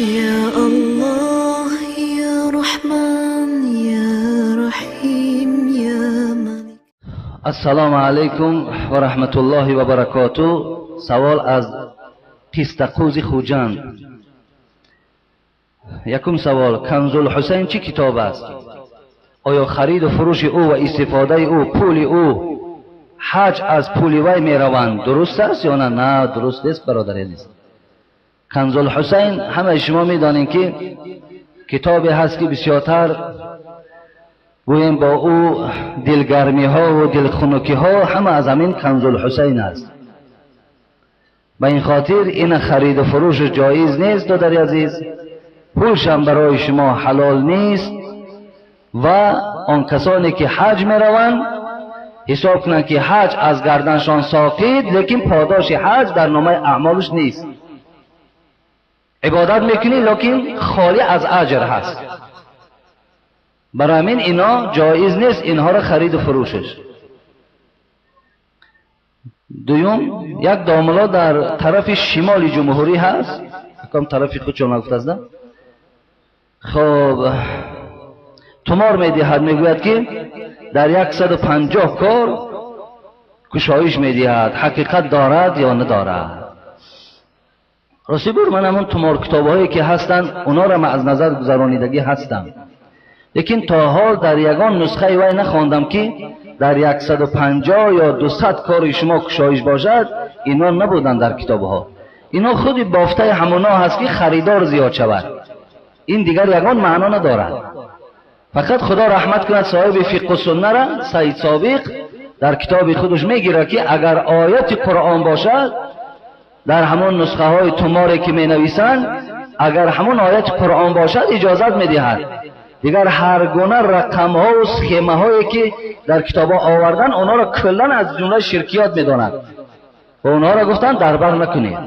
يا الله يا رحمن يا رحيم يا مالك. السلام علیکم و رحمت الله و برکاته. سوال از پیستقوز خوجند. یکم سوال: کنز الحسین چی کتاب است؟ آیا خرید و فروش او و استفاده او، پول او، حج از پول وی می روند درست است یا نه؟ نه درست نیست برادر عزیز. کنز الحسین همه شما می دانید که کتابی هست که بسیارتر گویم با او دلگرمی ها و دلخنکی ها همه از همین کنز الحسین است. به این خاطر این خرید و فروش جایز نیست دادر عزیز. پولش هم برای شما حلال نیست و آن کسانی که حج می روند حساب کنند که حج از گردنشان ساقط، لیکن پاداش حج در نامه اعمالش نیست. عبادت میکنی لیکن خالی از اجر هست. برای همین اینا جایز نیست اینها را خرید و فروشش. دوم، یک داملا در طرف شمال جمهوری هست، کم طرف خودشون گفته است. خب تومار میدهد، میگوید که در 150 کار کشایش میدهد، حقیقت دارد یا ندارد؟ راستی بر من همون تومار کتاب هایی که هستند اونا را من از نظر گذرانیدگی هستم، لیکن تا حال در یگان نسخه وی نخواندم که در 150 یا 200 کار شما کشایش باشد. اینا نبودن در کتاب ها. اینا خودی بافته همونا هست که خریدار زیاد شود. این دیگر یگان معنا ندارد. فقط خدا رحمت کند صاحب فقه و سنت را سید سابق در کتاب خودش میگیره که اگر آیت قرآن باشد در همون نسخه های توماری که می نویسند، اگر همون آیت قرآن باشد اجازت میدهد. دیگر هر گونه رقم ها و سخیمه هایی که در کتاب ها آوردن اونا را کلا از جمله شرکیات میدانند و اونا را گفتن در بر نکنید.